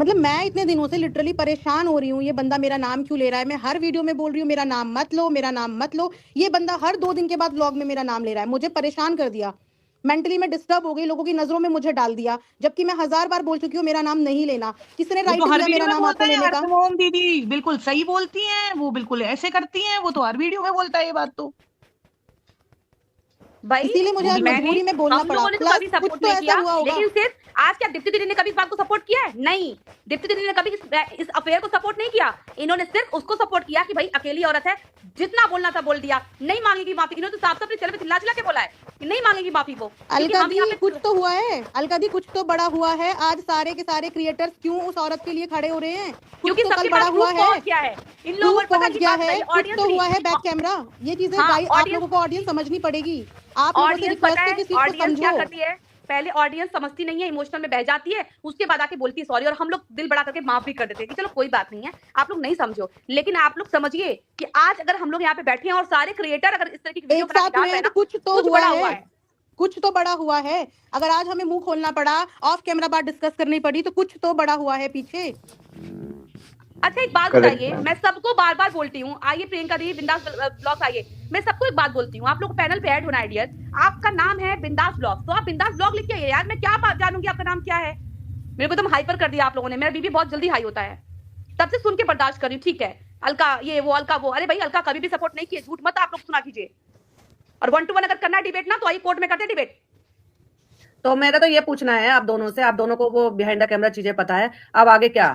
मतलब मैं इतने दिनों से लिटरली परेशान हो रही हूँ, ये बंदा मेरा नाम क्यों ले रहा है। मैं हर वीडियो में बोल रही हूँ मेरा नाम मत लो, मेरा नाम मत लो। ये बंदा हर 2 दिन के बाद व्लॉग में मेरा नाम ले रहा है। मुझे परेशान कर दिया। मेंटली मैं डिस्टर्ब हो गई, लोगों की नज़रों में मुझे डाल दिया। जबकि मैं हज़ार बार बोल चुकी हूँ मेरा नाम नहीं लेना। किसने वो तो राइट हर दिया वीडियो मेरा में नाम बोलता आपको है लेने का? हरमोम दीदी, बिल्कुल सही बोलती हैं वो, बिल्कुल ऐसे करती हैं वो, तो हर वीडियो में बोलता है ये बात तो। भाई इसीलिए मुझे वो आज भी मैं भी, मजबूरी में बोलना हम पड़ा। लोगों ने तो प्लस कभी कुछ सपोर्ट तो नहीं ऐसा किया, हुआ होगा। लेकिन सिर्फ आज क्या दीप्ति दीदी ने कभी इस बात को सपोर्ट किया है? नहीं, दीप्ति दीदी ने कभी इस अफेयर को सपोर्ट नहीं किया। इन्होंने सिर्फ उसको सपोर्ट किया कि भाई अकेली औरत है, जितना बोलना था बोल दिया, नहीं मांगेगी माफी। इन्होंने तो साफ साफ अपने चैनल पे चिल्ला चिल्ला के बोला है कि नहीं मांगेगी माफी वो, क्योंकि अलका हम यहाँ दी कुछ पे तो हुआ है, अलका दी कुछ तो बड़ा हुआ है। आज सारे के सारे क्रिएटर्स क्यों उस औरत के लिए खड़े हो रहे हैं? कुछ क्योंकि तो कल सबके बड़ा पास हुआ प्रूफ है। पहुंच गया है। इन लोगों प्रूफ को पता पहुंच की गया बात है, बताइए, कुछ ऑडियंस तो हुआ है बैक नहीं। कैमरा। ये चीजें हाँ, गाइस आप ऑडियंस, लोगों को ऑडियंस समझनी पड़ेगी। आप लोगों से ऑडियंस पता रिक्वेस्ट है है कि इस चीज को ऑडियंस क्या समझो। करती है? पहले ऑडियंस समझती नहीं है, इमोशनल में बह जाती है, उसके बाद आके बोलती है सॉरी, और हम लोग दिल बड़ा करके माफ भी कर देते हैं कि चलो कोई बात नहीं है, आप लोग नहीं समझो। लेकिन आप लोग समझिए कि आज अगर हम लोग यहाँ पे बैठे हैं और सारे क्रिएटर अगर इस तरह की वीडियो एक बना के साथ डाल हुए रहे हैं हैं तो ना, कुछ तो कुछ हुआ बड़ा हुआ है। है। कुछ तो बड़ा हुआ है। अगर आज हमें मुंह खोलना पड़ा, ऑफ कैमरा बात डिस्कस करनी पड़ी, तो कुछ तो बड़ा हुआ है पीछे। अच्छा एक बात करेक्ट बताइए, मैम। मैं सबको बार बार बोलती हूँ, आइए प्रियंका दी बिंदास ब्लॉग्स आइए, मैं सबको एक बात बोलती हूँ, आप लोग पैनल पे ऐड होना है डियर, आपका नाम है बिंदास ब्लॉग, तो आप बिंदास ब्लॉग लिख के आइए यार। मैं क्या बात जानूंगी आपका नाम क्या है? मेरे को एकदम हाइपर कर दिया आप लोगों ने, मेरा बीबी बहुत जल्दी हाई होता है, तब से सुन के बर्दाश्त कर रही हूँ। ठीक है अलका ये वो, अलका वो, अरे भाई अलका कभी भी सपोर्ट नहीं किए, झूठ मत आप लोग सुना कीजिए। और 1 to 1 अगर करना है डिबेट ना, तो आइए कोर्ट में करते हैं डिबेट। तो मेरा तो ये पूछना है आप दोनों से, आप दोनों को वो बिहाइंड द कैमरा चीजें पता है, अब आगे क्या?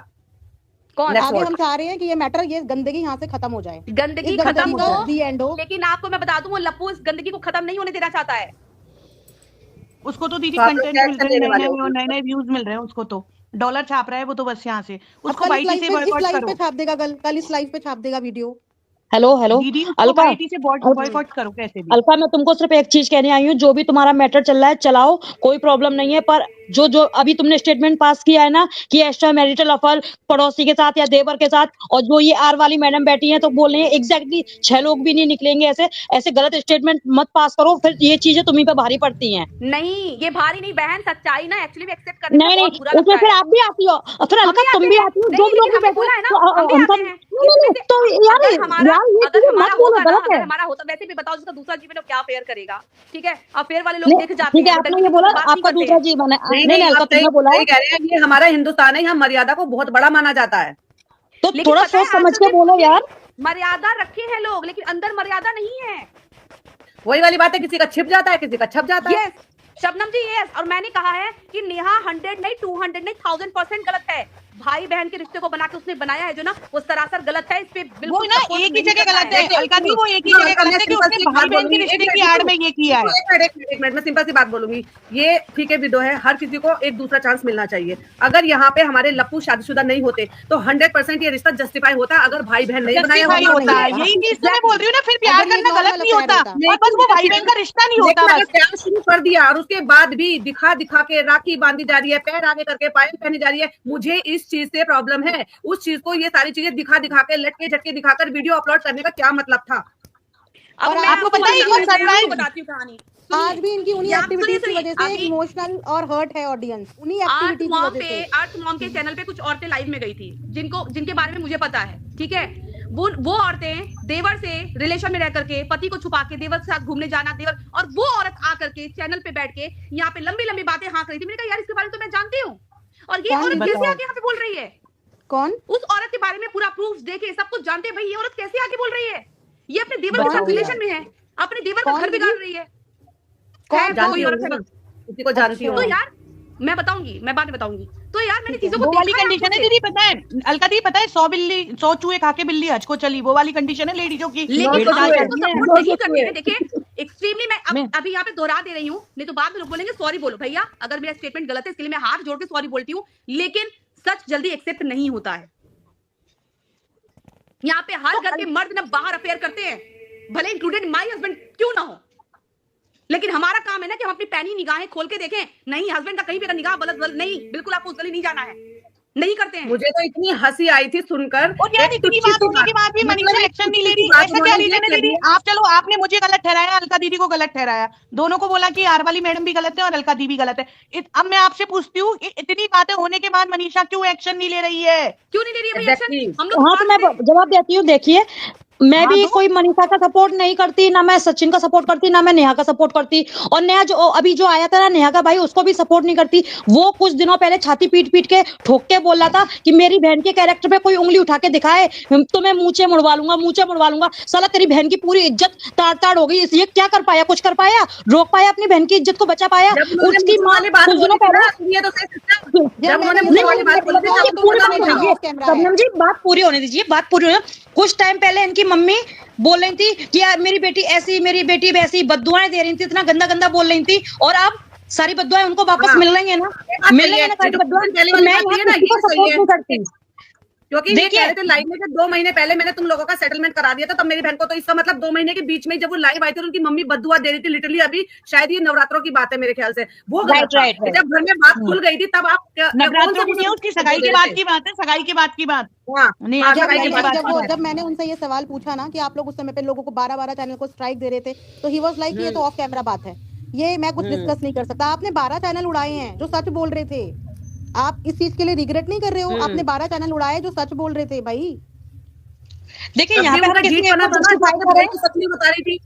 कौन Next आगे what? हम चाह रहे हैं कि ये मैटर, ये गंदगी यहाँ से खत्म हो जाए। गंदगी इस खत्म गंदगी हो, का दी एंड हो। लेकिन आपको मैं बता दूं वो लप्पू इस गंदगी को खत्म नहीं होने देना चाहता है। उसको तो दीदी तो आप लोग कंटेंट क्या मिल एक्शन रहे लेने वाले हैं, हो? नए नए व्यूज मिल रहे हैं उसको, तो डॉलर छाप रहा है वो तो बस यहाँ से, अब उसको कल वाईटी से इस बॉयकॉट लाइव पे करो छाप देगा, कल इस लाइव पे छाप देगा वीडियो। हेलो हेलो दीदी, उसको अलका। वाईटी से बॉयकॉट करो कैसे भी। अलका मैं तुमको सिर्फ एक चीज कहने आई हूँ, जो भी तुम्हारा मैटर चल रहा है चलाओ, कोई प्रॉब्लम नहीं है, पर जो जो अभी तुमने स्टेटमेंट पास किया है ना कि एक्स्ट्रा मैरिटल अफेयर पड़ोसी के साथ या देवर के साथ, और जो ये आर वाली मैडम बैठी हैं तो बोल रही है एग्जैक्टली 6 लोग भी नहीं निकलेंगे, ऐसे ऐसे गलत स्टेटमेंट मत पास करो, फिर ये चीजें तुम्ही पे भारी पड़ती हैं। नहीं ये भारी नहीं बहन, सच्चाई ना एक्चुअली एक्सेप्ट करने में नहीं बहुत नहीं, बुरा उसमें लगता फिर है। आप भी आती हो, और फिर हम अलका भी तुम आते भी हैं, आती हो, नहीं जो भी लोग लेकिन भी हमने बैठे बोला है ना, तो हम भी आते हैं। नहीं नहीं नहीं, तो यार अगर हमारा यार ये अगर चीजें हमारा मत बोलो, होगा ना, गलत अगर है। हमारा होता, वैसे भी बताओ जिसका दूसरा जीवन है वो क्या अफेयर करेगा? ठीक है, अफेयर वाले लोग नहीं दिख जाते ठीक है, हैं, आपने डंडी ये की बोला बात नहीं आपका करते दूसरा हैं। जीवन है, नहीं नहीं नहीं, नहीं, अलका आप सही तुमने बोला है सही कह रहे हैं, ये हमारा हिंदुस्तान है, यहाँ मर्यादा को बहुत बड़ा माना जाता है। तो लेकिन थोड़ा पता है सोच समझ आजकल के के बोलो यार। मर्यादा रखे हैं लोग, लेकिन अंदर मर्यादा नहीं है। वही वाली बात है, किसी का छिप जाता है, किसी का छप जाता है। यस शबनम जी, यस। और मैंने कहा है कि नेहा 100 नहीं 200 नहीं 1000% गलत है। भाई बहन के रिश्ते को बना के उसने बनाया है जो ना, वो सरासर गलत है, इस पे वो बिल्कुल ना support एक ही नहीं जगह करना गलत है अलका दी, वो एक ही जगह गलत है कि उसने भाई बहन के रिश्ते की आड़ में ये किया है। एक मिनट, मैं सिंपल सी बात बोलूंगी। ये ठीक है विदो है, हर किसी को एक दूसरा चांस मिलना चाहिए। अगर यहाँ पे हमारे लप्पू शादीशुदा नहीं होते तो 100% ये रिश्ता जस्टिफाई होता, अगर भाई बहन नहीं बनाया जस्टिफाई होता। होता है, यही चीज तो मैं बोल रही हूँ ना, फिर प्यार अगर ये करना गलत नॉर्मल नहीं अफेयर होता, होता। और बस वो भाई बहन का रिश्ता नहीं होता लेकिन अगर बस। प्यार शुरू कर दिया और उसके बाद भी दिखा दिखा के राखी बांधी जा रही है, पैर आगे करके पायल पहनी जा रही है, मुझे इस चीज से प्रॉब्लम है। उस चीज को, ये सारी चीजें दिखा दिखा के, लटके झटके दिखाकर वीडियो अपलोड करने का क्या मतलब था? अब और मैं आपको आपको पता है, बताती ये हूँ, मैं आपको बताती हूँ कहानी। आज भी इनकी उन्हीं एक्टिविटीज की वजह से अभी इमोशनल और हर्ट है ऑडियंस, उन्हीं अर्थ एक्टिविटीज की मॉम वजह पे, से। अर्थ मॉम के चैनल पे कुछ औरतें लाइव में गई थी, जिनके बारे में मुझे पता है, ठीक है। वो औरतें देवर से रिलेशन में रह करके, पति को छुपा के देवर के साथ घूमने जाना, देवर, और वो औरत आकर के चैनल पे बैठ के यहाँ पे लंबी लंबी बातें हाँक रही थी। मैंने कहा यार इसके बारे में तो मैं जानती हूँ, और ये कौन औरत कैसे बताओ? आके यहाँ पे बोल रही है? कौन? उस औरत के बारे में पूरा प्रूफ देखे, सब कुछ जानते हैं, भाई ये औरत कैसे आके बोल रही है? ये अपने देवर के साथ बताओ रिलेशन यार। में है, अपने देवर का कौन घर दीदी? बिगाड़ रही है। कौन? जानती कोई हूँ औरत है ना, ना, किसी को जानती अच्छा। तो हूँ। यार मैं बताऊंगी, मैं बाद में बताऊंगी। तो यार मैंने ठीक है। चीजों को वो वाली देखा है कंडीशन है आंखों से। दीदी, पता है अलका दी, पता है 100 चूहे खा के बिल्ली हज को चली, वो वाली कंडीशन है लेडीजों की। लेकिन नौ सौ हम चूहे। इसको नौ सपोर्ट सौ नहीं करते चूहे। हैं। देखिए एक्सट्रीमली मैं मैं- अभी यहाँ पे दोहरा दे रही हूँ, नहीं तो बाद में लोग बोलेंगे सॉरी बोलो। भैया अगर मेरा स्टेटमेंट गलत है, इसके लिए मैं हाथ जोड़ के सॉरी बोलती हूँ, लेकिन सच जल्दी एक्सेप्ट नहीं होता है। यहाँ पे हर घर के मर्द ना बाहर अफेयर करते हैं, भले इंक्लूडेड माई हस्बैंड क्यों ना हो, लेकिन हमारा काम है ना कि हम अपनी पैनी निगाहें खोल के देखें। नहीं, हस्बैंड का कहीं भी अगर निगाह गलत नहीं, बिल्कुल आपको उस गली नहीं जाना है। नहीं करते हैं। मुझे तो इतनी हंसी आई थी सुनकर। और यार एक इतनी तुच्छी बात सी होने के बाद भी मतलब मनीषा एक एक्शन नहीं ले तुच्छी रही, सी बात ऐसा क्या उन्होंने ये रीजन है कर दीदी? दिया। आप चलो, आपने मुझे गलत ठहराया, अलका दीदी को गलत ठहराया, दोनों को बोला कि आर वाली मैडम भी गलत है और अलका दी भी गलत है। अब मैं आपसे पूछती हूँ, इतनी बातें होने के बाद मनीषा क्यों एक्शन नहीं ले रही है? क्यों नहीं ले रही है भाई एक्शन? Exactly. हम लोग हाँ तो मैं जवाब देती हूँ। देखिए, मैं हाँ, भी दो। कोई मनीषा का सपोर्ट नहीं करती, ना मैं सचिन का सपोर्ट करती, ना मैं नेहा का सपोर्ट करती। और नेहा जो अभी जो आया था ना, नेहा का भाई, उसको भी सपोर्ट नहीं करती। वो कुछ दिनों पहले छाती पीट पीट के ठोक के बोल रहा था कि मेरी बहन के कैरेक्टर पे कोई उंगली उठा के दिखाए तो मैं मुंचे मुड़वा लूंगा, मुंचे मुड़वा लूंगा। साला तेरी बहन की पूरी इज्जत ताड़ ताड़ हो गई। ये क्या कर पाया? कुछ कर पाया? रोक पाया? अपनी बहन की इज्जत को बचा पाया? जब उन्होंने उसकी मुंह माँ वाली बात कुछ बोली दिनों थी पहले ना, सुनिए तो सही सिस्टर, जब उन्होंने नहीं, मुंह वाली बात बोली थी नहीं, तब पूरी उनको बात पता नहीं सुनिए। था। कैमरा है। शबनम जी, बात पूरी होने दीजिए, बात पूरी होने। कुछ टाइम पहले इनकी मम्मी बोल रही थी कि यार मेरी बेटी ऐसी, मेरी बेटी वैसी, बद्दुआएं दे रही थी, इतना गंदा गंदा बोल रही थी। और अब सारी बद्दुआएं उनको वापस हाँ। मिल रही है ना, ये बात मिल सही रही है है। ना ये सारी जो बद्दुआएं। पहले तो वाली मैं बात यहाँ हुई है ना, किसी को ये सही सपोर्ट है। नहीं करती। क्योंकि ये देखिए, कह रहे थे लाइव में कि 2 महीने पहले मैंने तुम लोगों का सेटलमेंट करा दिया था, तब मेरी बहन को। तो इसका मतलब 2 महीने के बीच में जब वो लाइव आई थी और उनकी मम्मी बद्दुआ दे रही थी, लिटरली अभी शायद ये नवरात्रों की बात है मेरे ख्याल से, वो गलत था। राइट। जब घर में बात खुल गई थी तब आप कौन सा नवरात्रों की नहीं है, उसकी सगाई के बाद की बात है, सगाई के बाद की बात। हाँ नहीं, हाँ, जब सगाई के मैंने- बाद जब की बात। जब मैंने उनसे ये सवाल पूछा ना कि आप लोग उस समय पे लोगों को 12-12 चैनल को स्ट्राइक दे रहे थे, तो ही वाज लाइक ये तो ऑफ कैमरा बात है, ये मैं कुछ डिस्कस नहीं कर सकता। आपने 12 चैनल उड़ाए हैं जो सच बोल रहे थे। आप इस चीज के लिए रिग्रेट नहीं कर रहे हो? आपने 12 चैनल उड़ाए जो सच बोल रहे थे भाई। देखिए, तब यहाँ भी पे हम उनका किसी जीत एक बना को था ना, जस्टिफाई जब कर रहे बहन की सच नहीं बता रही थी।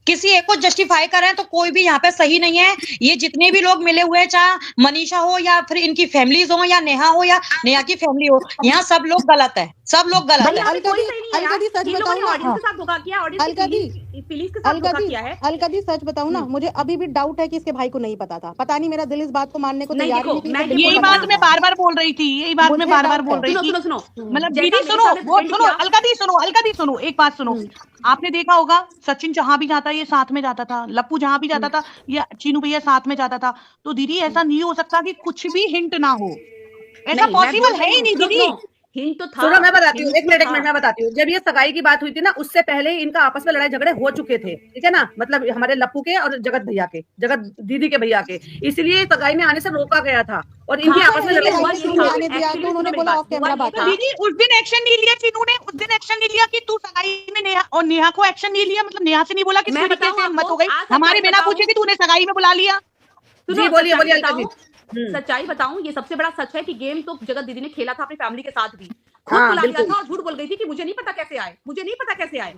किसी एक को जस्टिफाई कर रहे हैं तो कोई भी यहाँ पे सही नहीं है। ये जितने भी लोग मिले हुए हैं, चाहे मनीषा हो या फिर इनकी फैमिलीज हो या नेहा हो या नेहा की फैमिली हो, यहाँ सब लोग गलत है, सब लोग गलत भाई है। यहाँ पे अलका कोई दी- सही नहीं है अलका दी, यार। सच ये लोगों बताऊं ने ना, ऑडियंस के साथ धोखा किया, ऑडियंस अलका दी, की फीलिंग्स के साथ धोखा किया है। अलका दी सच बताऊं ना, मुझे अभी भी डाउट है कि इसके भाई को नहीं पता था। पता नहीं, मेरा दिल इस बात को मानने को नहीं, तैयार ही देखो, नहीं कि मैं इसे बिल्कुल यही पता बात नहीं मैं था। बार बार बोल रही थी, यही बात मैं मुझे बार बार doubt बोल है। रही थी। सुनो मतलब जैसा दीदी मेरे सुनो, साथ वो end सुनो, किया। अलका दी सुनो, अलका दी सुनो, एक बात सुनो। आपने देखा होगा सचिन जहां भी जाता ये साथ में जाता था, लप्पू जहां भी जाता था या चीनू भैया साथ में जाता था। तो दीदी ऐसा नहीं हो सकता कि कुछ भी हिंट ना हो, ऐसा नहीं, मैं पॉसिबल बोल है रही ही हूँ, नहीं सुनो, दीदी। सुनो, हिंट तो था। सुनो मैं बताती हूँ, हिंट एक मिनट तो था। मैं बताती हूँ। जब ये सगाई की बात हुई थी ना, उससे पहले इनका आपस में लड़ाई झगड़े हो चुके थे, ठीक है ना, मतलब हमारे लप्पू के और जगत भैया के, जगत दीदी के भैया के, इसलिए सगाई में आने से रोका गया था और इनकी हाँ, आपस में तो लड़ाई हुआ हुई ये थी। था। आने दिया तो Actually, उन्होंने सुनो बोला मेरी ऑफ बात, कैमरा हुआ बात ये तो था। दीदी उस दिन एक्शन नहीं लिया चीनू ने, उस दिन एक्शन नहीं लिया कि तू सगाई में नेहा, और नेहा को एक्शन नहीं लिया, मतलब नेहा से नहीं बोला कि मैं तेरी बताऊं कैसे हिम्मत आपको, हो गई आज हमारे सच्चाई बिना बताऊं? पूछे कि तूने सगाई में बुला लिया। सुनो, जी बोलिए सच्चाई बोलिए अलका जी। बताऊं, सच्चाई बताऊं, ये सबसे बड़ा सच है कि गेम तो जगत दीदी ने खेला था अपनी फैमिली के साथ भी। खुद हाँ, बुला लिया बिल्कुल। था और झूठ बोल गई थी कि मुझे नहीं पता कैसे आए, मुझे नहीं पता कैसे आए।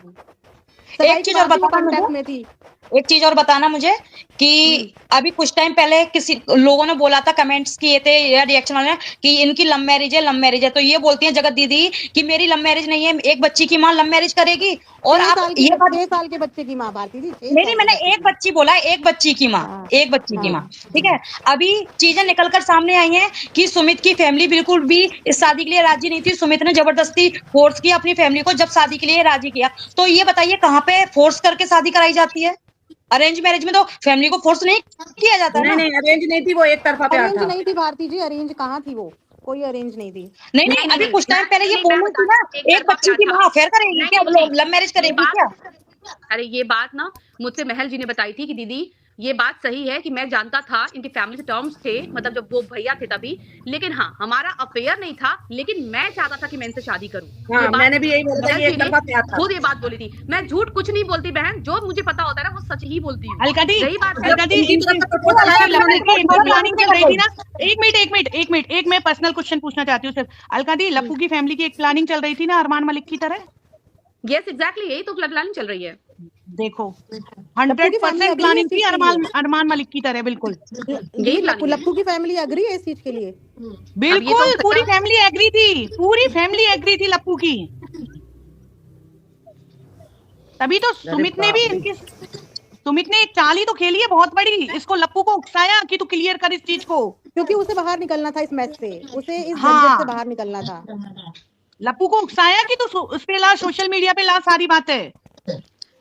सगाई एक के चीज और बाद भी वो बताना कांटेक्ट मुझे, में थी। एक चीज और बताना मुझे कि अभी कुछ टाइम पहले किसी लोगों ने बोला था, कमेंट्स किए थे या रिएक्शन वाले ने कि इनकी लव मैरिज है, लव मैरिज है। तो ये बोलती है जगत दीदी कि मेरी लव मैरिज नहीं है, एक बच्ची की माँ लव मैरिज करेगी। और 6 आप साल की, ये बात 6 साल के बच्चे की माँ भारती जी, 6 नहीं साल मैंने के बच्चे एक की। बच्ची बोला है, एक बच्ची की माँ, हाँ, एक बच्ची की हाँ, माँ, ठीक है। अभी चीजें निकल कर सामने आई हैं कि सुमित की फैमिली बिल्कुल भी इस शादी के लिए राजी नहीं थी। सुमित ने जबरदस्ती फोर्स किया अपनी फैमिली को, जब शादी के लिए राजी किया। तो ये बताइए कहाँ पे फोर्स करके शादी कराई जाती है? अरेंज मैरिज में तो फैमिली को फोर्स नहीं किया जाता नहीं ना। नहीं, अरेंज नहीं थी वो, एक तरफा प्यार अरेंज था। नहीं थी भारती जी, अरेंज कहाँ थी वो? कोई अरेंज नहीं थी। नहीं नहीं, अभी नहीं, कुछ टाइम पहले ये नहीं, बोल मैं रही थी ना, बताती हूँ, एक बच्ची की तरफा माँ अफेयर प्यार करेगी था। क्या, नहीं, लव मैरिज ये करेगी बात, क्या? अरे ये बात ना मुझसे महल जी ने बताई थी कि दीदी ये बात सही है कि मैं जानता था इनकी फैमिली से टर्म्स थे, मतलब जब वो भैया थे तभी, लेकिन हाँ हमारा अफेयर नहीं था, लेकिन मैं चाहता था कि मैं इनसे शादी करूं। हाँ, ये बात मैंने भी यही बोला था, महल ये जी एक ने तरफा प्यार था। खुद ये बात बोली थी। मैं झूठ कुछ नहीं बोलती बहन, जो मुझे पता होता है ना वो सच ही बोलती हूँ। अलका दी, यही बात है। अलका दी, इनकी तरफ से proposal आया, लप्पू उन्होंने की एक बार प्लानिंग चल रही थी ना। एक मिनट, एक मैं पर्सनल क्वेश्चन पूछना चाहती हूँ सिर्फ। अलका दी, लप्पू की फैमिली की एक प्लानिंग चल रही थी ना अरमान मलिक की तरह। यस एग्जैक्टली, यही तो प्लानिंग चल रही है। देखो लप्पू की 100% family agree है प्लानिंग इस थी चीज के लिए? अरमान मलिक की तरह, बिल्कुल यही planning है। लप्पू की फैमिली एग्री है इस चीज के लिए? बिल्कुल तो पूरी फैमिली एग्री थी, पूरी फैमिली एग्री थी लप्पू की। तभी तो सुमित ने भी इनकी, सुमित ने एक चाल ही तो खेली है बहुत बड़ी, इसको लप्पू को उकसाया कि तू क्लियर कर इस चीज को। क्योंकि उसे बाहर निकलना था इस मैच से, उसे इस हाँ। झंझट से बाहर निकलना था। लप्पू को उकसाया कि तू उस पे ला, सोशल मीडिया पे ला सारी बातें।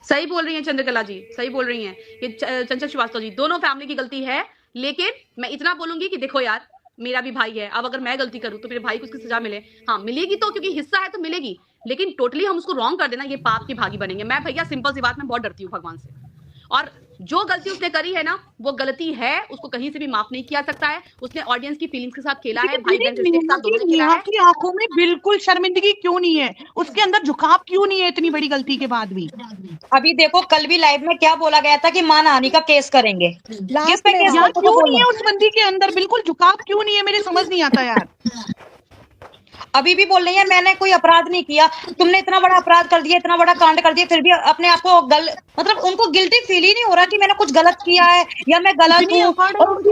सही बोल रही हैं चंद्रकला जी, सही बोल रही हैं ये चंचल श्रीवास्तव जी, दोनों फैमिली की गलती है। लेकिन मैं इतना बोलूंगी कि देखो यार, मेरा भी भाई है, अब अगर मैं गलती करूं तो मेरे भाई को उसकी सजा मिले, हाँ मिलेगी, तो क्योंकि हिस्सा है तो मिलेगी, लेकिन टोटली हम उसको रॉन्ग कर देना, ये पाप की भागी बनेंगे। मैं भैया सिंपल सी बात, मैं बहुत डरती हूँ भगवान से। और जो गलती उसने करी है ना, वो गलती है, उसको कहीं से भी माफ नहीं किया सकता है। उसने ऑडियंस की फीलिंग्स के साथ खेला है, भाई बहन रिश्ते के साथ दोनों ने खेला नेहा है। की आंखों में बिल्कुल शर्मिंदगी क्यों नहीं है, उसके अंदर झुकाव क्यों नहीं है इतनी बड़ी गलती के बाद भी? अभी देखो कल भी लाइव में क्या बोला गया था कि मानहानि का केस करेंगे, किस लास्ट पे में केस हाँ, यार करते क्यों तो नहीं है बोलो। उस बंदी के अंदर, बिल्कुल झुकाव क्यों नहीं है, मेरे समझ नहीं आता यार। अभी भी बोल रही है मैंने कोई अपराध नहीं किया, तुमने इतना बड़ा अपराध कर दिया, इतना बड़ा कांड कर दिया, फिर भी अपने आप को मतलब उनको गिल्टी फील ही नहीं हो रहा कि मैंने कुछ गलत किया है या मैं गलत इतनी हूँ। अकड़ और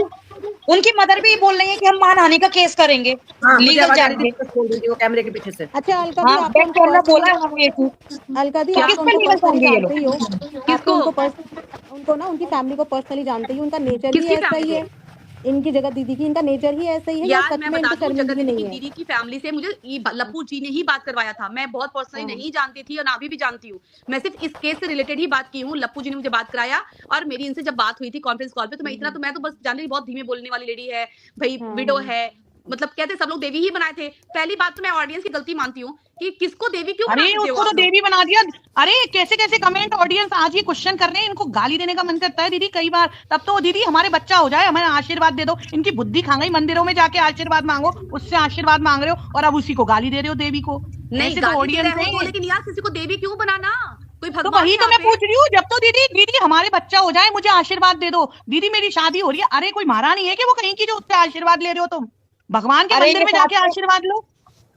उनकी मदर भी बोल रही है कि हम मानहानि का केस करेंगे, हाँ, मुझे लीगल आवाज आ रही जाएंगे। थी, बस बोल रही थी वो कैमरे के पीछे से। अच्छा अलका दी, हाँ आप तो बैक उनको कैमरा बोला है पर्सनली, उन्होंने ये चीज। अलका दी तो आप किस तो पे उनको लीगल पर्सनली जाएंगे ये जानते लोग? ही हो, आप तो किसको? उनको ना उनकी फैमिली को पर्सनली जानते ही, उनका नेचर ही किसकी ऐसा ही फैमिली है। को? इनकी जगह दीदी की, इनका नेचर ही ऐसा ही है, या यार सच मैं में बता इनको दूं, जगत शर्मिंदगी दीदी की नहीं है? दीदी की फैमिली से मुझे ये लप्पू जी ने ही बात करवाया था। मैं बहुत पर्सनली हाँ। नहीं जानती थी और ना अभी भी जानती हूँ। मैं सिर्फ इस केस से रिलेटेड ही बात की हूँ। लप्पू जी ने मुझे बात कराया और मेरी इनसे जब बात हुई थी कॉन्फ्रेंस कॉल पे, तो मैं तो बस जान रही, बहुत धीमे बोलने वाली लेडी है भाई, विडो है, मतलब कहते सब लोग देवी ही बनाए थे। पहली बात तो मैं ऑडियंस की गलती मानती हूँ कि किसको देवी क्यों अरे बना देते हो उसको तो आप लोग? देवी बना दिया। अरे कैसे कैसे कमेंट ऑडियंस आज ये क्वेश्चन कर रहे हैं, इनको गाली देने का मन करता है दीदी कई बार। तब तो दीदी हमारे बच्चा हो जाए, हमें आशीर्वाद दे दो। इनकी बुद्धि खा गई, मंदिरों में जाके आशीर्वाद मांगो, उससे आशीर्वाद मांग रहे हो और अब उसी को गाली दे रहे हो देवी को। नहीं ऐसे तो गाली दे ऑडियंस रहे हो तो, है। लेकिन यार किसी को देवी क्यों बनाना? कोई तो भगवान वही है तो यहाँ मैं पे? पूछ रही हूँ, जब तो दीदी दीदी हमारे बच्चा हो जाए, मुझे आशीर्वाद दे दो। दीदी मेरी शादी हो रही है, अरे कोई महारानी है कि वो कहीं की जो उससे आशीर्वाद ले रहे हो तुम? भगवान के अरे मंदिर ये में जाके आशीर्वाद लो।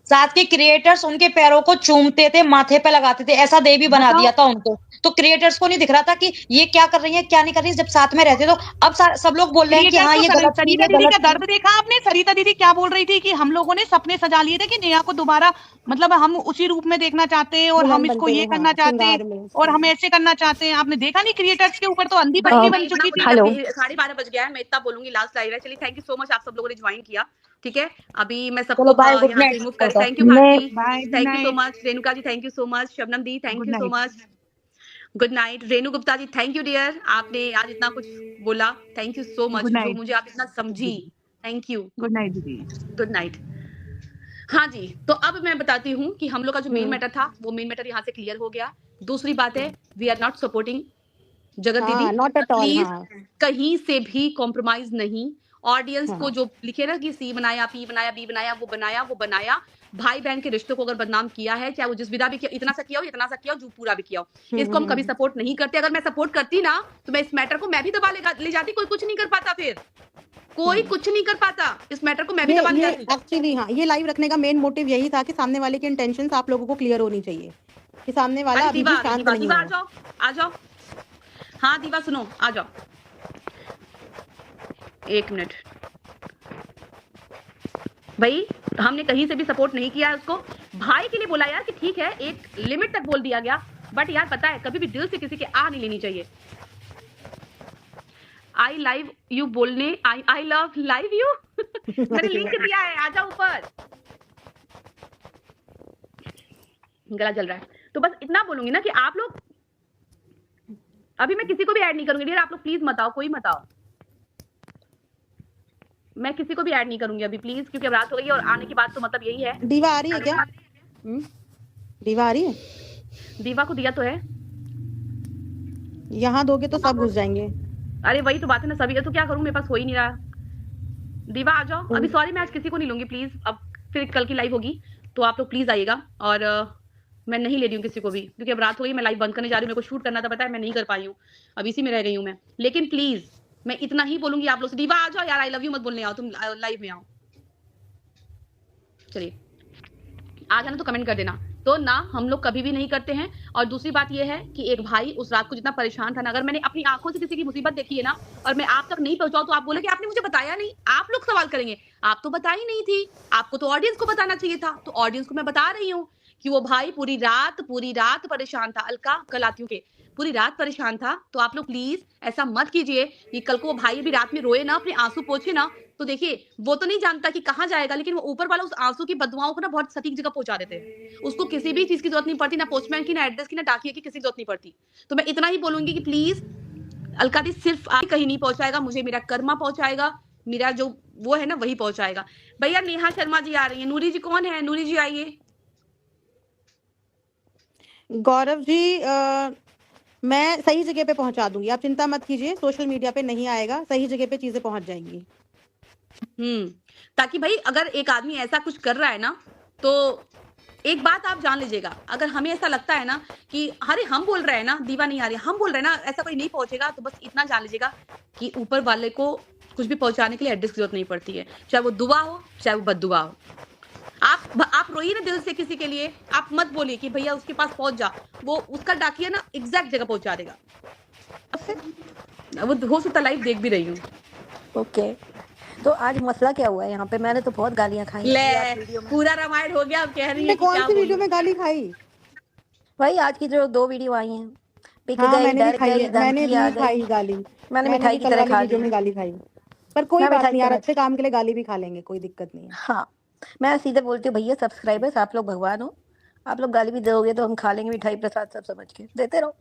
साथ के क्रिएटर्स उनके पैरों को चूमते थे, माथे पे लगाते थे, ऐसा देवी बना बताओ। दिया था उनको। तो क्रिएटर्स को नहीं दिख रहा था कि ये क्या कर रही है क्या नहीं कर रही है, जब साथ में रहते तो अब सब लोग बोल रहे हैं कि क्रिएटर हाँ तो ये गलत चीज सरिता है, दीदी गलत का चीज दर्द देखा आपने? सरिता दीदी क्या बोल रही थी कि हम लोगों ने सपने सजा लिए थे कि नेहा को दोबारा, मतलब हम उसी रूप में देखना चाहते हैं और हम दुल्हन इसको बनते ये हुए, करना हाँ, चाहते हैं श्रृंगार में और हम ऐसे करना चाहते हैं। आपने देखा नहीं क्रिएटर्स के ऊपर तो अंधी भाई पट्टी मैं बन इतना चुकी थी। बोलूंगी, अभी 12:30 बज गया है, मैं इतना बोलूंगी, लास्ट लाइव है। चलिए थैंक यू सो मच, आप सब लोगों ने ज्वाइन किया, ठीक है। अभी मैं चलो सबको बाय, गुड यहाँ से नाइट। रिमूव कर, thank you Bharti, bye, good thank you so night. Much, Renuka ji thank you so much, Shabnam di thank good you so night. Much, good night. Renu Gupta ji thank you dear, आपने आज इतना कुछ बोला, thank you so much, good जो night. मुझे आप इतना समझी, थैंक यू, गुड नाइट दीदी। Good night. हाँ जी, तो अब मैं बताती हूँ कि हम लोग का जो मेन मैटर था वो मेन मैटर यहाँ से क्लियर हो गया। दूसरी बात है, वी आर नॉट सपोर्टिंग जगत हाँ, दीदी, नॉट एट ऑल। प्लीज हाँ, कहीं से भी कॉम्प्रोमाइज नहीं। ऑडियंस हाँ। को जो लिखे ना कि सी बनाया, पी बनाया, बी बनाया, वो बनाया। भाई बहन के रिश्तों को अगर बदनाम किया है, चाहे वो जिस विधा भी किया, इतना सा किया हो, इतना सा किया हो, जो पूरा भी किया हो, इसको हम कभी सपोर्ट नहीं करते। अगर मैं सपोर्ट करती ना तो मैं इस मैटर को मैं भी दबा ले जाती, कोई कुछ नहीं कर पाता, फिर कोई कुछ नहीं कर पाता, इस मैटर को मैं भी दबा ले ये जाती। एक्चुअली हाँ, ये लाइव रखने का मेन मोटिव यही था कि सामने वाले की इंटेंशंस आप लोगों को क्लियर होनी चाहिए कि सामने वाला अरे अभी भी दीवा, शांत दीवा, नहीं दीवा आ है। जाओ, आ जाओ। हाँ दीवा सुनो, आ जाओ, एक मिनट। भाई हमने कहीं से भी सपोर्ट नहीं किया है उसको, भाई के लिए बोला यार कि ठीक है, एक लिमिट तक बोल दिया गया, बट यार पता है कभी भी दिल से किसी के आ नहीं लेनी चाहिए। आई लाइव यू बोलने, आई लव लाइव यू मैंने लिंक दिया है, आ जाओ ऊपर। गला जल रहा है, तो बस इतना बोलूंगी ना कि आप लोग, अभी मैं किसी को भी ऐड नहीं करूंगी डियर, आप लोग प्लीज मत आओ, कोई मत आओ, मैं किसी को भी ऐड नहीं करूंगी अभी प्लीज, क्योंकि अब रात हो गई है और आने की बात तो मतलब यही है। दीवा आ रही है क्या? दीवा आ रही है? दीवा को दिया तो है, यहाँ दोगे तो सब घुस जाएंगे। अरे वही तो बात है ना, सभी, तो क्या करूं, मेरे पास हो ही नहीं रहा। दीवा आ जाओ अभी, सॉरी मैं आज किसी को नहीं लूंगी प्लीज, अब फिर कल की लाइव होगी तो आप लोग प्लीज आइएगा। और मैं नहीं ले रही हूँ किसी को भी, क्योंकि अब रात हो गई, मैं लाइव बंद करने जा रही हूँ, मेरे को शूट करना था, पता है मैं नहीं कर पाई हूँ, अब इसी में रह गई हूँ मैं। लेकिन प्लीज मैं इतना ही बोलूंगी आप लोग से, दीवा आ जाओ यार, आई लव यू मत बोलने आओ, तुम लाइव में आओ, चलिए आ जाना तो कमेंट कर देना। तो ना हम लोग कभी भी नहीं करते हैं। और दूसरी बात ये है कि एक भाई उस रात को जितना परेशान था ना, अगर मैंने अपनी आंखों से किसी की मुसीबत देखी है ना और मैं आप तक नहीं पहुंचाऊं तो आप बोले कि आपने मुझे बताया नहीं। आप लोग सवाल करेंगे, आप तो बताई नहीं थी, आपको तो ऑडियंस को बताना चाहिए था। तो ऑडियंस को मैं बता रही हूँ कि वो भाई पूरी रात परेशान था। अलका कल आती हूँ के, पूरी रात परेशान था। तो आप लोग प्लीज ऐसा मत कीजिए कि कल को वो भाई भी रात में रोए ना, अपने आंसू पोछे ना, तो देखिए वो तो नहीं जानता कि कहाँ जाएगा, लेकिन वो ऊपर वाला उस आंसू की बदुआओं को ना बहुत सटीक जगह पहुंचा देते हैं। उसको किसी भी चीज की जरूरत नहीं पड़ती, ना पोस्टमैन की, ना एड्रेस की, ना डाकिया की, किसी की जरूरत नहीं पड़ती। तो मैं इतना ही बोलूंगी कि प्लीज अलका दी सिर्फ आप कहीं नहीं पहुंचाएगा, मुझे मेरा कर्मा पहुंचाएगा, मेरा जो वो है ना वही पहुंचाएगा। भैया नेहा शर्मा जी आ रही है, नूरी जी कौन है, नूरी जी आइए। गौरव जी मैं सही जगह पे पहुंचा दूंगी, आप चिंता मत कीजिए, सोशल मीडिया पे नहीं आएगा, सही जगह पे चीजें पहुंच जाएंगी। ताकि भाई अगर एक आदमी ऐसा कुछ कर रहा है ना, तो एक बात आप जान लीजिएगा, अगर हमें ऐसा लगता है ना कि अरे हम बोल रहे हैं ना, दीवा नहीं आ रही, हम बोल रहे हैं ना, ऐसा कोई नहीं पहुंचेगा, तो बस इतना जान लीजिएगा कि ऊपर वाले को कुछ भी पहुंचाने के लिए एड्रेस की जरूरत नहीं पड़ती है, चाहे वो दुआ हो चाहे वो बद्दुआ हो। आप रोइए ना दिल से किसी के लिए, आप मत बोलिए कि भैया उसके पास पहुंच जा, वो उसका डाकिया ना एग्जैक्ट जगह पहुंचा देगा। वो हो सकता लाइव देख भी रही हूँ। ओके, तो आज मसला क्या हुआ है यहाँ पे? मैंने तो बहुत गालियां खाई हैं आज ले वीडियो में। पूरा रामायण हो गया, अब कह रही है मैं कि कौन क्या सी वीडियो बोलूं। में गाली खाई? भाई आज की जो 2 वीडियो आई हैं, पिक हाँ गई, मैंने भी डर खाई गई, है, मैंने धमकी आ भी खाई गई। गाली, मैंने मैंने मिठाई भी की कल तरह वाली खा वीडियो ली। में गाली खाई, पर कोई मैं बात मिठाई नहीं की यार, तरह अच्छे काम के लिए गाली भी खा लेंगे, कोई दिक्कत नहीं है। हाँ, मैं सीधे बोलती हूँ भैया सब्सक्राइबर्स आप लोग भगवान हो, आप लोग गाली भी दोगे तो हम खा लेंगे मिठाई प्रसाद सब समझ के, देते रहो,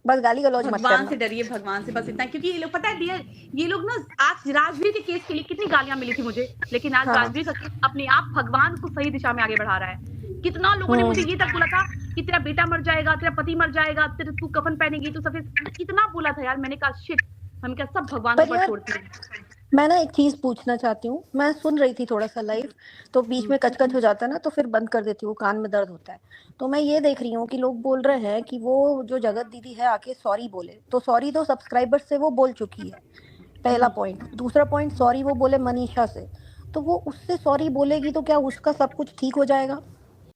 बस गाली गलौज मत भगवान करना। से डरिए, भगवान से बस इतना, क्योंकि ये लोग पता है ये लोग ना, आज राजवीर के केस के लिए कितनी गालियां मिली थी मुझे, लेकिन आज हाँ। राजवीर का केस अपने आप भगवान को सही दिशा में आगे बढ़ा रहा है। कितना लोगों ने मुझे ये तक बोला था कि तेरा बेटा मर जाएगा, तेरा पति मर जाएगा, तेरे तू कफन पहनेगी, तू सफेद, कितना बोला था यार। मैंने कहा शिट, हम क्या सब भगवान पर को यार छोड़ती हैं। मैं ना एक चीज पूछना चाहती हूँ, मैं सुन रही थी थोड़ा सा लाइव, तो बीच में कचकच हो जाता है ना, तो फिर बंद कर देती हूँ, कान में दर्द होता है। तो मैं ये देख रही हूँ कि लोग बोल रहे हैं कि वो जो जगत दीदी है आके सॉरी बोले, तो सॉरी तो सब्सक्राइबर से वो बोल चुकी है, पहला पॉइंट। दूसरा पॉइंट, सॉरी वो बोले मनीषा से, तो वो उससे सॉरी बोलेगी तो क्या उसका सब कुछ ठीक हो जाएगा?